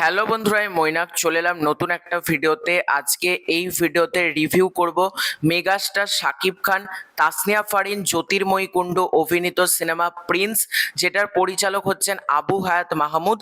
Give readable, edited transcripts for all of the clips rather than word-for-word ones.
Hello বন্ধুরা, আমি মৈনাক চলে এলাম নতুন একটা ভিডিওতে। আজকে এই ভিডিওতে রিভিউ করব মেগাস্টার শাকিব খান, তাসনিয়া ফারিন, জ্যোতির্ময়ী কুণ্ডু অভিনীত সিনেমা প্রিন্স, যেটার পরিচালক হচ্ছেন আবু হায়াত মাহমুদ।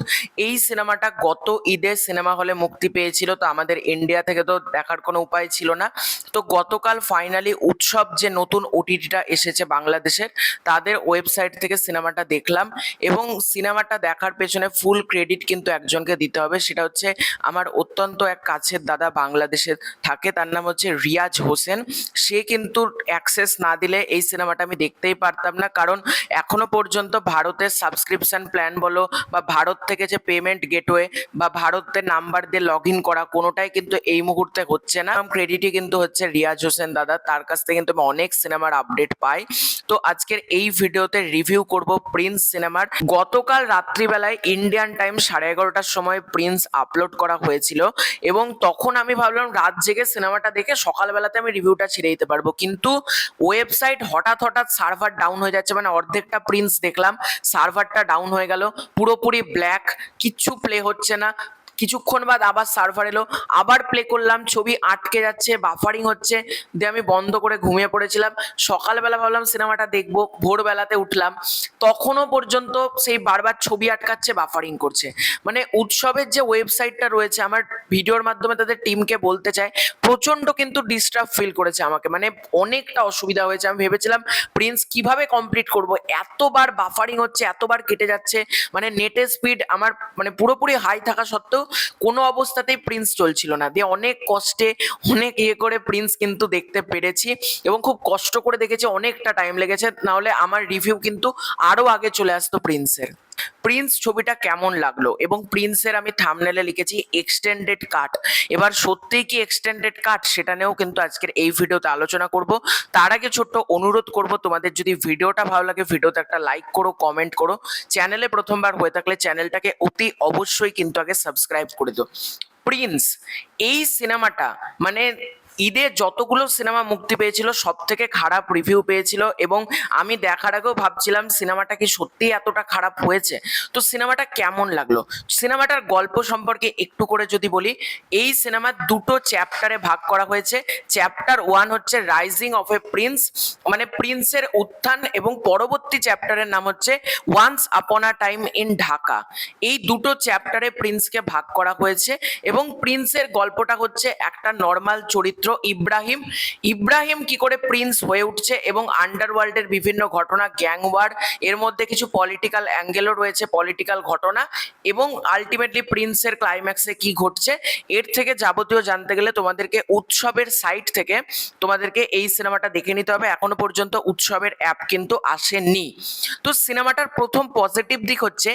এই সিনেমাটা গত ঈদে সিনেমা হলে মুক্তি পেয়েছিল, তো আমাদের ইন্ডিয়া থেকে তো দেখার কোনো উপায় ছিল না। তো গতকাল ফাইনালি উৎসব যে নতুন ওটিটিটা এসেছে বাংলাদেশের, তাদের ওয়েবসাইট থেকে সিনেমাটা দেখলাম এবং সিনেমাটা দেখার পেছনে ফুল ক্রেডিট কিন্তু একজনকে দিতে হবে। সেটা হচ্ছে আমার অত্যন্ত এক কাছের দাদা, বাংলাদেশে থাকে, তার নাম হচ্ছে রিয়াজ হোসেন। সে কিন্তু অ্যাক্সেস না দিলে এই সিনেমাটা আমি দেখতেই পারতাম না, কারণ এখনো পর্যন্ত ভারতের সাবস্ক্রিপশন প্ল্যান বলো বা ভারত থেকে যে পেমেন্ট গেটওয়ে বা ভারতের নাম্বার দিয়ে লগ ইন করা, কোনোটাই কিন্তু এই মুহূর্তে হচ্ছে না। ক্রেডিটই কিন্তু হচ্ছে রিয়াজ হোসেন দাদা, তার কাছ থেকে কিন্তু আমি অনেক সিনেমার আপডেট পাই। তো আজকের এই ভিডিওতে রিভিউ করব প্রিন্স সিনেমার। গতকাল রাত্রিবেলায় ইন্ডিয়ান টাইম 11:30টার সময় প্রিন্স আপলোড করা হয়েছিল এবং তখন আমি ভাবলাম রাত জেগে সিনেমাটা দেখে সকালবেলাতে আমি রিভিউটা ছেড়ে দিতে পারবো, কিন্তু ওয়েবসাইট হঠাৎ হঠাৎ সার্ভার ডাউন হয়ে যাচ্ছে। মানে অর্ধেকটা প্রিন্স দেখলাম, সার্ভারটা ডাউন হয়ে গেল, পুরোপুরি ব্ল্যাক, কিচ্ছু প্লে হচ্ছে না। কিছুক্ষণ বাদ আবার সার্ভার এলো, আবার প্লে করলাম, ছবি আটকে যাচ্ছে, বাফারিং হচ্ছে, দিয়ে আমি বন্ধ করে ঘুমিয়ে পড়েছিলাম। সকালবেলা ভাবলাম সিনেমাটা দেখবো, ভোরবেলাতে উঠলাম, তখনও পর্যন্ত সেই বারবার ছবি আটকাচ্ছে, বাফারিং করছে। মানে উৎসবের যে ওয়েবসাইটটা রয়েছে, আমার ভিডিওর মাধ্যমে তাদের টিমকে বলতে চাই, প্রচন্ড কিন্তু ডিস্টার্ব ফিল করেছে আমাকে, মানে অনেকটা অসুবিধা হয়েছে। আমি ভেবেছিলাম প্রিন্স কিভাবে কমপ্লিট করব, এতবার বাফারিং হচ্ছে, এতবার কেটে যাচ্ছে। মানে নেটের স্পিড আমার মানে পুরোপুরি হাই থাকা সত্ত্বেও কোনো অবস্থাতেই প্রিন্স চলছিল না। দিয়ে অনেক কষ্টে অনেক করে প্রিন্স কিন্তু দেখতে পেরেছি এবং খুব কষ্ট করে দেখেছি, অনেকটা টাইম লেগেছে, নাহলে আমার রিভিউ কিন্তু আরো আগে চলে আসতো প্রিন্সের। প্রিন্স ছবিটা কেমন লাগলো, এবং প্রিন্সের আমি থাম্বনেলে লিখেছি এক্সটেন্ডেড কাট। এবার সত্যিই কি এক্সটেন্ডেড কাট, সেটা নিয়েও কিন্তু আজকের এই ভিডিওতে আলোচনা করব। তার আগে ছোট্ট অনুরোধ করব, তোমাদের যদি ভিডিওটা ভালো লাগে ভিডিওতে একটা লাইক করো, কমেন্ট করো, চ্যানেলে প্রথমবার হয়ে থাকলে চ্যানেলটাকে অতি অবশ্যই কিন্তু আগে সাবস্ক্রাইব করে দিও। প্রিন্স এই সিনেমাটা মানে ঈদে যতগুলো সিনেমা মুক্তি পেয়েছিল সব থেকে খারাপ রিভিউ পেয়েছিল, এবং আমি দেখার আগেও ভাবছিলাম সিনেমাটা কি সত্যি এতটা খারাপ হয়েছে। তো সিনেমাটা কেমন লাগলো, সিনেমাটার গল্প সম্পর্কে একটু করে যদি বলি, এই সিনেমার দুটো চ্যাপ্টারে ভাগ করা হয়েছে। চ্যাপ্টার 1 হচ্ছে রাইজিং অফ এ প্রিন্স, মানে প্রিন্সের উত্থান, এবং পরবর্তী চ্যাপ্টারের নাম হচ্ছে once upon a time in Dhaka. এই দুটো চ্যাপ্টারে প্রিন্সকে ভাগ করা হয়েছে এবং প্রিন্সের গল্পটা হচ্ছে একটা নর্মাল চরিত্র ইব্রাহিম। ইব্রাহিম কি করে প্রিন্স হয়ে উঠছে এবং আন্ডারওয়ার্ল্ডের বিভিন্ন ঘটনা, গ্যাং ওয়ার, এর মধ্যে কিছু পলিটিক্যাল অ্যাঙ্গেলও রয়েছে, পলিটিক্যাল ঘটনা, এবং আলটিমেটলি প্রিন্সের ক্লাইম্যাক্সে কি ঘটছে, এর থেকে যাবতীয় জানতে গেলে তোমাদেরকে উৎসবের সাইট থেকে তোমাদেরকে এই সিনেমাটা দেখে নিতে হবে। এখনো পর্যন্ত উৎসবের অ্যাপ কিন্তু আসেনি। তো সিনেমাটার প্রথম পজিটিভ দিক হচ্ছে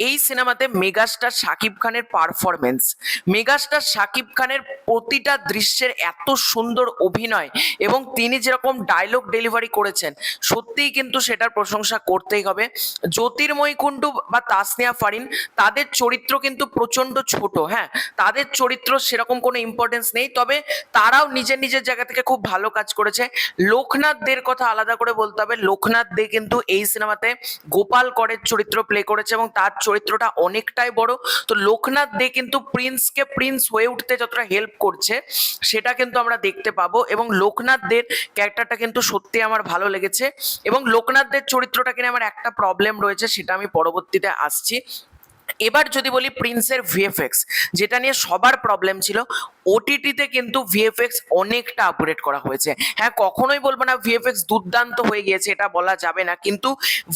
এই সিনেমাতে মেগাস্টার শাকিব খানের পারফরমেন্স। মেগাস্টার শাকিব খানের প্রতিটা দৃশ্যের এত সুন্দর অভিনয় এবং তিনি যেরকম ডায়লগ ডেলিভারি করেছেন, সত্যিই কিন্তু সেটার প্রশংসা করতেই হবে। জ্যোতির্ময়ী কুণ্ডু বা তাসনিয়া ফারিন, তাদের চরিত্র কিন্তু প্রচন্ড ছোট, হ্যাঁ, তাদের চরিত্র সেরকম কোনো ইম্পর্টেন্স নেই, তবে তারাও নিজের নিজের জায়গা থেকে খুব ভালো কাজ করেছে। লোকনাথ দের কথা আলাদা করে বলতে হবে। লোকনাথ দে কিন্তু এই সিনেমাতে গোপাল করের চরিত্র প্লে করেছে এবং তার চরিত্রটা অনেকটাই বড়। তো লোকনাথ দে কিন্তু প্রিন্সকে প্রিন্স হয়ে উঠতে যতটা হেল্প করছে সেটা কিন্তু আমরা দেখতে পাবো, এবং লোকনাথ দের ক্যারেক্টারটা কিন্তু সত্যি আমার ভালো লেগেছে। এবং লোকনাথ দের চরিত্রটা কিনে আমার একটা প্রবলেম রয়েছে, সেটা আমি পরবর্তীতে আসছি। এবার যদি বলি প্রিন্সের ভিএফএক্স, যেটা নিয়ে সবার প্রবলেম ছিল, ওটিটিতে কিন্তু ভিএফএক্স অনেকটা আপগ্রেড করা হয়েছে। হ্যাঁ, কখনোই বলবো না ভিএফএক্স দুর্দান্ত হয়ে গিয়েছে, এটা বলা যাবে না, কিন্তু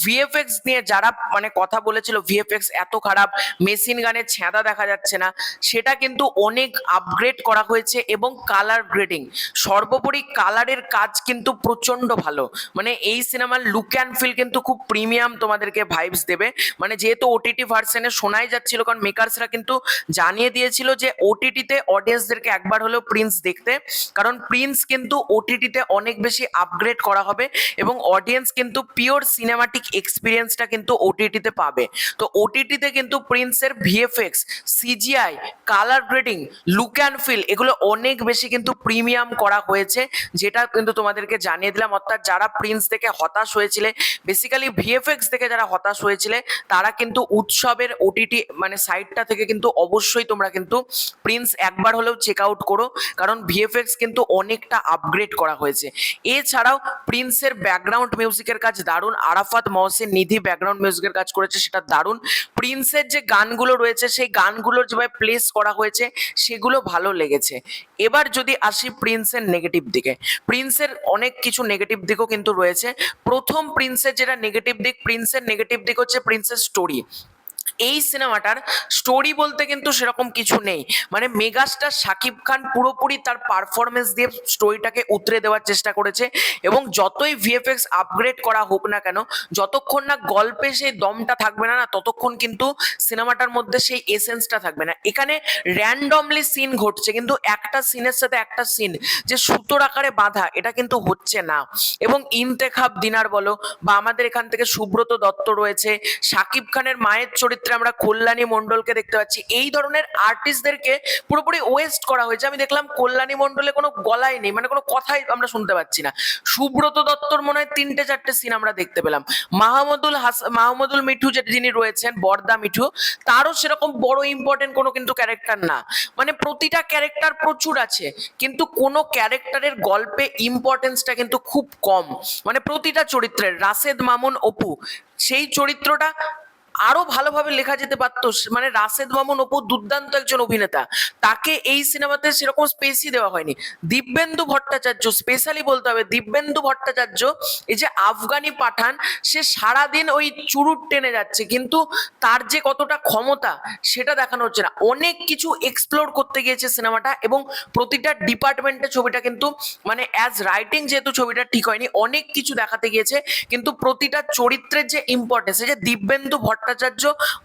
ভিএফএক্স নিয়ে যারা মানে কথা বলেছিল ভিএফএক্স এত খারাপ, মেশিন গানের ছেঁদা দেখা যাচ্ছে না, সেটা কিন্তু অনেক আপগ্রেড করা হয়েছে। এবং কালার গ্রেডিং, সর্বোপরি কালারের কাজ কিন্তু প্রচন্ড ভালো। মানে এই সিনেমার লুক অ্যান্ড ফিল কিন্তু খুব প্রিমিয়াম তোমাদেরকে ভাইবস দেবে। মানে যেহেতু ওটিটি ভার্সনে শোনাই যাচ্ছিল, কারণ মেকার্সরা কিন্তু জানিয়ে দিয়েছিল যে ওটিটিতে অডিয়েন্সদেরকে একবার হলেও প্রিন্স দেখতে, কারণ প্রিন্স কিন্তু ওটিটিতে অনেক বেশি আপগ্রেড করা হবে এবং অডিয়েন্স কিন্তু পিওর সিনেমাটিক এক্সপিরিয়েন্সটা কিন্তু ওটিটিতে পাবে। তো ওটিটিতে কিন্তু প্রিন্সের VFX, CGI, colour grading, look and feel, এগুলো অনেক বেশি কিন্তু প্রিমিয়াম করা হয়েছে, যেটা কিন্তু তোমাদেরকে জানিয়ে দিলাম। অর্থাৎ যারা প্রিন্স দেখে হতাশ হয়েছিলে, বেসিক্যালি ভিএফএক্স দেখে যারা হতাশ হয়েছিলে, তারা কিন্তু উৎসবের ওটিটি মানে সাইটটা থেকে কিন্তু অবশ্যই তোমরা কিন্তু প্রিন্স একবার হলেও চেক আউট করো, কারণ ভিএফএক্স কিন্তু অনেকটা আপগ্রেড করা হয়েছে। এছাড়াও প্রিন্সের ব্যাকগ্রাউন্ড মিউজিকের কাজ দারুণ, আরাফাত মহসিন নিধি ব্যাকগ্রাউন্ড মিউজিকের কাজ করেছে, সেটা দারুণ। প্রিন্সের যে গানগুলো রয়েছে সেই গানগুলোর যেভাবে প্লেস করা হয়েছে সেগুলো ভালো লেগেছে। এবার যদি আসি প্রিন্সের নেগেটিভ দিকে, প্রিন্সের অনেক কিছু নেগেটিভ দিকও কিন্তু রয়েছে। প্রথম প্রিন্সের যেটা নেগেটিভ দিক, প্রিন্সের নেগেটিভ দিক হচ্ছে প্রিন্সের স্টোরি। এই সিনেমাটার স্টোরি বলতে কিন্তু সেরকম কিছু নেই, মানে মেগাস্টার শাকিব খান পুরোপুরি তার পারফরমেন্স দিয়ে স্টোরিটাকে উতরে দেওয়ার চেষ্টা করেছে, এবং যতই ভিএফএক্স আপগ্রেড করা হোক না কেন, যতক্ষণ না গল্পে সেই দমটা থাকবে না ততক্ষণ কিন্তু সিনেমাটার মধ্যে সেই এসেন্সটা থাকবে না। এখানে র্যান্ডমলি সিন ঘটছে, কিন্তু একটা সিনের সাথে একটা সিন যে সুতোর আকারে বাঁধা, এটা কিন্তু হচ্ছে না। এবং ইন্তেখাব দিনার বলো, বা আমাদের এখান থেকে সুব্রত দত্ত রয়েছে, শাকিব খানের মায়ের চরিত্রে আমরা কল্যাণী মণ্ডলকে দেখতে পাচ্ছি, এই ধরনের আর্টিস্টদেরকে পুরোপুরি ওয়েস্ট করা হয়েছে। আমি দেখলাম কল্যাণী মণ্ডলে কোনো গলাই নেই, মানে কোনো কথাই আমরা শুনতে পাচ্ছি না। সুব্রত দত্তর মনে হয় 3-4টে সিন আমরা দেখতে পেলাম। মাহমুদুল মিঠু যিনি রয়েছেন, বর্দা মিঠু, তারও সেরকম বড় ইম্পর্টেন্ট কোনো কিন্তু ক্যারেক্টার না। মানে প্রতিটা ক্যারেক্টার প্রচুর আছে, কিন্তু কোনো ক্যারেক্টারের গল্পে ইম্পর্টেন্সটা কিন্তু খুব কম। মানে প্রতিটা চরিত্রের, রাশেদ মামুন অপু, সেই চরিত্রটা আরো ভালোভাবে লেখা যেতে পারতো। মানে রাশেদ মামুন অপু দুর্দান্ত একজন অভিনেতা, তাকে এই সিনেমাতে সেরকম স্পেসই দেওয়া হয়নি। দিব্যেন্দু ভট্টাচার্য, স্পেশালি বলতে হবে দিব্যেন্দু ভট্টাচার্য, এই যে আফগানি পাঠান, সে সারাদিন ওই চুরুট টেনে যাচ্ছে, কিন্তু তার যে কতটা ক্ষমতা সেটা দেখানো হচ্ছে না। অনেক কিছু এক্সপ্লোর করতে গিয়েছে সিনেমাটা, এবং প্রতিটা ডিপার্টমেন্টে ছবিটা কিন্তু মানে অ্যাজ রাইটিং যেহেতু ছবিটা ঠিক হয়নি, অনেক কিছু দেখাতে গিয়েছে, কিন্তু প্রতিটা চরিত্রের যে ইম্পর্টেন্স, এই যে দিব্যেন্দু ভট্টাচার্য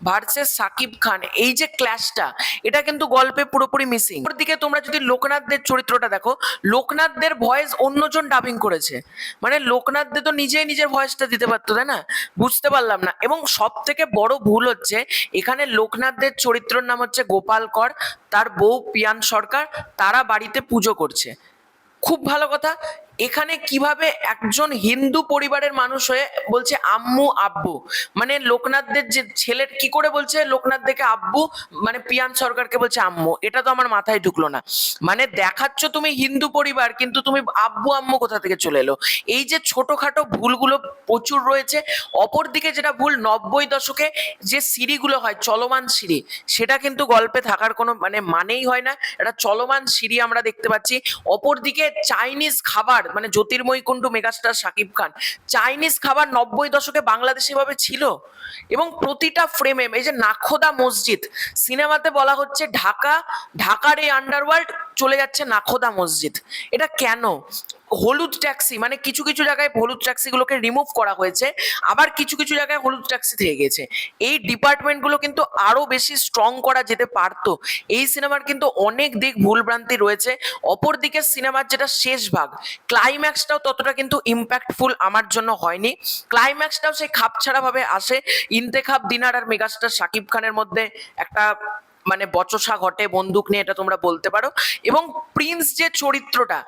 ভার্সেস সাকিব খান, এই যে ক্ল্যাশটা, এটা কিন্তু গল্পে পুরোপুরি মিসিং। ওদিকে তোমরা যদি লোকনাথদের চরিত্রটা দেখো, লোকনাথদের ভয়েস অন্যজন ডাবিং করেছে, মানে লোকনাথ তো নিজেই নিজের ভয়েসটা দিতে পারতো, তাই না? বুঝতে পারলাম না। এবং সব থেকে বড় ভুল হচ্ছে, এখানে লোকনাথদের চরিত্রের নাম হচ্ছে গোপাল কর, তার বউ পিয়ান সরকার, তারা বাড়িতে পুজো করছে। খুব ভালো কথা। এখানে কিভাবে একজন হিন্দু পরিবারের মানুষ হয়ে বলছে আম্মু আব্বু, মানে লোকনাথদের যে ছেলের কি করে বলছে লোকনাথ দেখে আব্বু, মানে পিয়ান সরকারকে বলছে আম্মু, এটা তো আমার মাথায় ঢুকলো না। মানে দেখাচ্ছ তুমি হিন্দু পরিবার, কিন্তু তুমি আব্বু আম্মু কোথা থেকে চলে এলো? এই যে ছোটখাটো ভুলগুলো প্রচুর রয়েছে। অপরদিকে যেটা ভুল, 90 দশকে যে সিঁড়িগুলো হয়, চলমান সিঁড়ি, সেটা কিন্তু গল্পে থাকার কোনো মানেই হয় না। এটা চলমান সিঁড়ি আমরা দেখতে পাচ্ছি। অপরদিকে চাইনিজ খাবার, মানে জ্যোতির্ময়ী কুণ্ডু মেগাস্টার শাকিব খান, চাইনিজ খাবার 90 দশকে বাংলাদেশে ভাবে ছিল। এবং প্রতিটা ফ্রেমে, এই যে নাখোদা মসজিদ, সিনেমাতে বলা হচ্ছে ঢাকার এই আন্ডারওয়ার্ল্ড চলে যাচ্ছে নাখোদা মসজিদ, এটা কেন? হলুদ ট্যাক্সি, মানে কিছু কিছু জায়গায় হলুদ ট্যাক্সি গুলোকে রিমুভ করা হয়েছে, আবার কিছু কিছু জায়গায় হলুদ ট্যাক্সি থেকে গেছে। এই ডিপার্টমেন্টগুলো কিন্তু আরো বেশি স্ট্রং করা যেতে পারতো। এই সিনেমার কিন্তু অনেক দিক ভুলভ্রান্তি রয়েছে। অপরদিকে সিনেমার যেটা শেষ ভাগ, ক্লাইম্যাক্সটাও ততটা কিন্তু ইম্প্যাক্টফুল আমার জন্য হয়নি। ক্লাইম্যাক্সটাও সেই খাপছাড়া ভাবে আসে। ইন্তেখাব দিনার আর মেগাস্টার শাকিব খানের মধ্যে একটা মানে বচসা ঘটে বন্দুক নিয়ে, এটা তোমরা বলতে পারো। এবং প্রিন্স যে চরিত্রটা,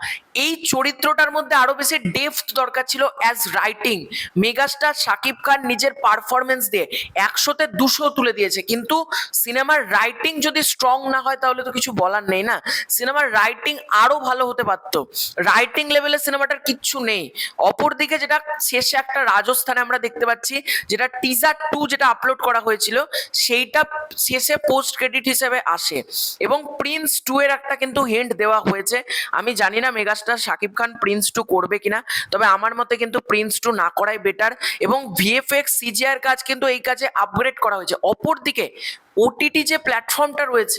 এই চরিত্রটার মধ্যে আরো বেশি ডেপথ দরকার ছিল as writing. Megastar Shakib Khan নিজের পারফরমেন্স দিয়ে 100তে 200 তুলে দিয়েছে, কিন্তু সিনেমার রাইটিং যদি স্ট্রং না হয় তাহলে তো কিছু বলার নেই না। সিনেমার রাইটিং আরো ভালো হতে পারতো, রাইটিং লেভেলে সিনেমাটার কিচ্ছু নেই। অপরদিকে যেটা শেষে একটা রাজস্থানে আমরা দেখতে পাচ্ছি, যেটা টিজার 2 যেটা আপলোড করা হয়েছিল, সেইটা শেষে পোস্ট ক্রেডিট হিসেবে আসে, এবং প্রিন্স 2 এর একটা কিন্তু হিন্ট দেওয়া হয়েছে। আমি জানি না মেগাস্টার শাকিব খান প্রিন্স 2 করবে কিনা, তবে আমার মতে কিন্তু প্রিন্স 2 না করাই বেটার। এবং ভিএফএক্স সিজিআর কাজ কিন্তু এই কাজে আপগ্রেড করা হয়েছে। অপরদিকে ওটিটি যে প্ল্যাটফর্মটা রয়েছে,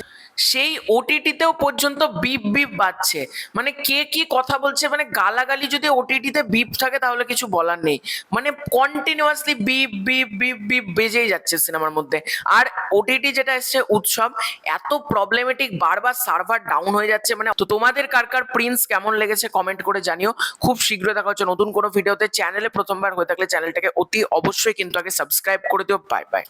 সেই ওটিটিতেও পর্যন্ত বিপ বিপ বাজছে, মানে কে কি কথা বলছে, মানে গালাগালি যদি ওটিটিতে বিপ থাকে তাহলে কিছু বলার নেই, মানে continuously beep beep beep beep বেজেই যাচ্ছে সিনেমার মধ্যে। আর ওটিটি যেটা এসছে উৎসব, এত প্রবলেমেটিক, বারবার সার্ভার ডাউন হয়ে যাচ্ছে। মানে তো তোমাদের কার কার প্রিন্স কেমন লেগেছে কমেন্ট করে জানিও। খুব শীঘ্রই দেখা হচ্ছে নতুন কোনো ভিডিওতে। চ্যানেলে প্রথমবার হয়ে থাকলে চ্যানেলটাকে অতি অবশ্যই কিন্তু আগে সাবস্ক্রাইব করে দিও। Bye bye.